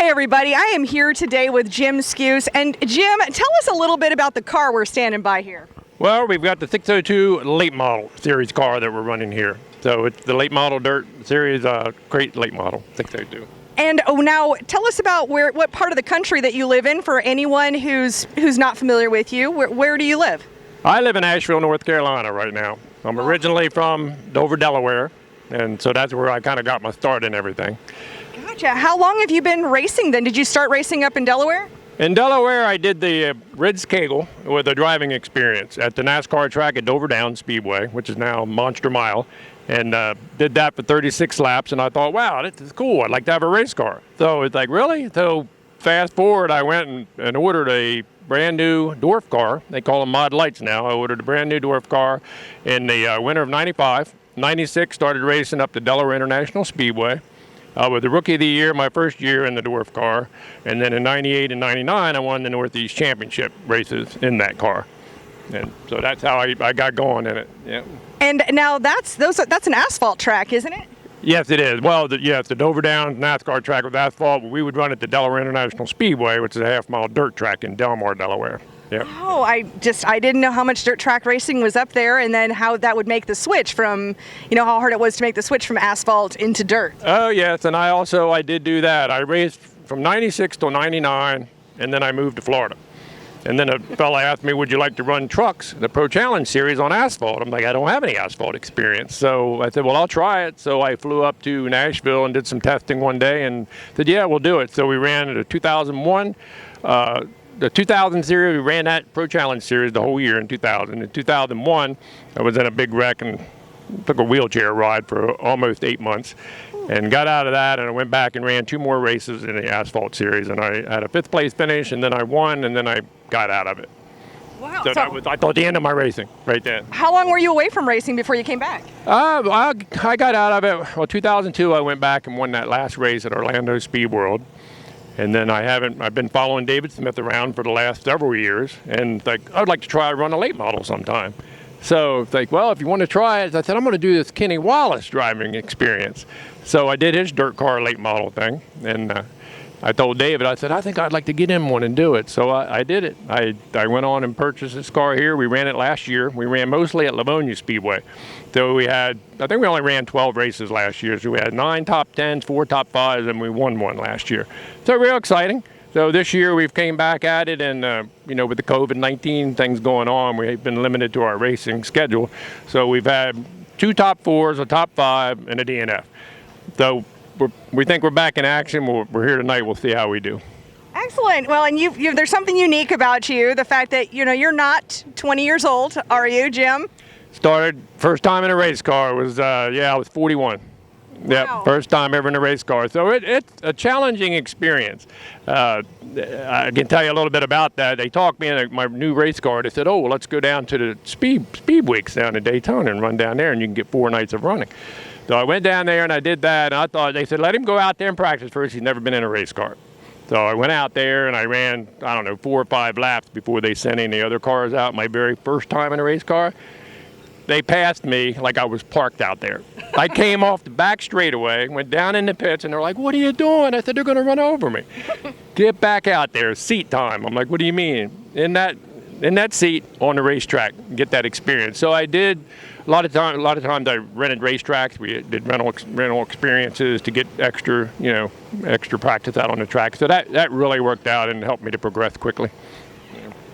Hi, everybody. I am here today with Jim Scuse. And Jim, tell us a little bit about the car we're standing by here. Well, we've got the 602 late model series car that we're running here. So it's the late model dirt series crate late model 602. And now tell us about what part of the country that you live in for anyone who's not familiar with you. Where do you live? I live in Asheville, North Carolina right now. I'm originally from Dover, Delaware, and so that's where I kind of got my start in everything. Gotcha. How long have you been racing then? Did you start racing up in Delaware? In Delaware, I did the Ridge Kegel with a driving experience at the NASCAR track at Dover Downs Speedway, which is now Monster Mile, and did that for 36 laps, and I thought, wow, this is cool. I'd like to have a race car. So it's like, really? So fast forward, I went and ordered a brand new dwarf car. They call them Mod Lights now. I ordered a brand new dwarf car in the winter of 95. 96, started racing up to Delaware International Speedway. With the Rookie of the Year, my first year in the dwarf car, and then in 98 and 99, I won the Northeast Championship races in that car, and so that's how I got going in it. Yeah. And now that's an asphalt track, isn't it? Yes, it is. Well, it's the Dover Downs NASCAR track with asphalt. We would run at the Delaware International Speedway, which is a half-mile dirt track in Delmar, Delaware. Yep. Oh, I didn't know how much dirt track racing was up there, and then how that would make the switch from, how hard it was to make the switch from asphalt into dirt. Oh, yes, and I did do that. I raced from 96 till 99, and then I moved to Florida. And then a fella asked me, would you like to run trucks, the Pro Challenge Series on asphalt? I'm like, I don't have any asphalt experience. So I said, well, I'll try it. So I flew up to Nashville and did some testing one day and said, yeah, we'll do it. So we ran the 2001, the 2000 series, we ran that Pro Challenge Series the whole year in 2000. In 2001, I was in a big wreck and took a wheelchair ride for almost 8 months and got out of that, and I went back and ran 2 more races in the asphalt series, and I had a 5th place finish, and then I won, and then I got out of it. Wow. So that was, I thought, the end of my racing right then. How long were you away from racing before you came back? I got out of it, well, 2002, I went back and won that last race at Orlando Speed World. And then I've been following David Smith around for the last several years, and I'd like to try to run a late model sometime. So well, if you want to try it, I said, I'm going to do this Kenny Wallace driving experience. So I did his dirt car late model thing, and I told David, I said, I think I'd like to get in one and do it. So I did it. I went on and purchased this car here. We ran it last year. We ran mostly at Livonia Speedway. So I think we only ran 12 races last year. So we had 9 top 10s, 4 top 5s, and we won one last year. So real exciting. So this year we've came back at it, and with the COVID-19 things going on, we've been limited to our racing schedule. So we've had 2 top 4s, a top 5, and a DNF. So we think we're back in action. We're here tonight. We'll see how we do. Excellent. Well, and there's something unique about you, the fact that you're not 20 years old, are you, Jim? Started first time in a race car was I was 41. Wow. Yep, first time ever in a race car. So it's a challenging experience. I can tell you a little bit about that. They talked me in my new race car. They said, oh, well, let's go down to the speed weeks down in Daytona and run down there, and you can get 4 nights of running. So I went down there and I did that, and they said, let him go out there and practice first. He's never been in a race car. So I went out there and I ran, 4 or 5 laps before they sent any other cars out. My very first time in a race car. They passed me like I was parked out there. I came off the back straightaway, went down in the pits, and they're like, what are you doing? I said, they're going to run over me. Get back out there, seat time. I'm like, what do you mean? In that seat on the racetrack, get that experience. So I did a lot of times I rented racetracks. We did rental experiences to get extra practice out on the track. So that really worked out and helped me to progress quickly.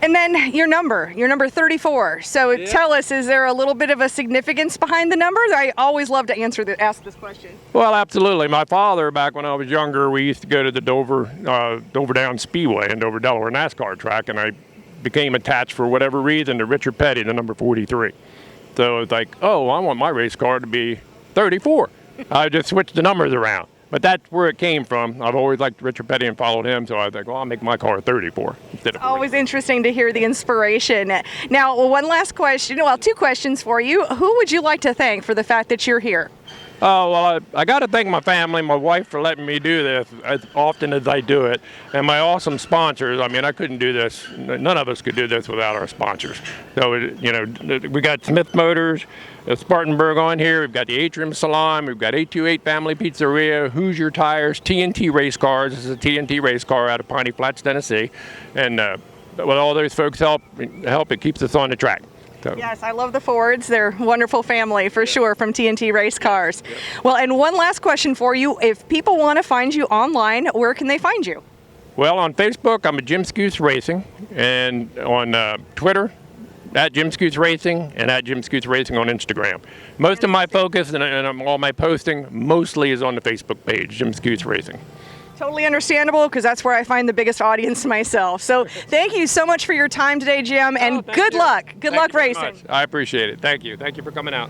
And then your number 34. So Tell us, is there a little bit of a significance behind the numbers? I always love to ask this question. Well, absolutely. My father, back when I was younger, we used to go to the Dover Downs Speedway in Dover, Delaware NASCAR track, and I became attached for whatever reason to Richard Petty, the number 43. So it's like, oh, I want my race car to be 34. I just switched the numbers around. But that's where it came from. I've always liked Richard Petty and followed him, so I was like, well, I'll make my car 34 instead of 40. Always interesting to hear the inspiration. Now, one last question, 2 questions for you. Who would you like to thank for the fact that you're here? Oh, well, I got to thank my family, my wife, for letting me do this as often as I do it, and my awesome sponsors. I mean, I couldn't do this. None of us could do this without our sponsors. So, we got Smith Motors, Spartanburg on here. We've got the Atrium Salon. We've got 828 Family Pizzeria, Hoosier Tires, TNT Race Cars. This is a TNT race car out of Piney Flats, Tennessee. And with all those folks help, it keeps us on the track. So. Yes, I love the Fords. They're a wonderful family for sure from TNT Race Cars. Well, and one last question for you. If people want to find you online, where can they find you? Well, on Facebook, I'm at Jim Scuse Racing, and on Twitter, at Jim Scuse Racing, and at Jim Scuse Racing on Instagram. Most of my focus and all my posting mostly is on the Facebook page, Jim Scuse Racing. Totally understandable, because that's where I find the biggest audience myself. So thank you so much for your time today, Jim, and good luck. Good luck racing. I appreciate it. Thank you. Thank you for coming out.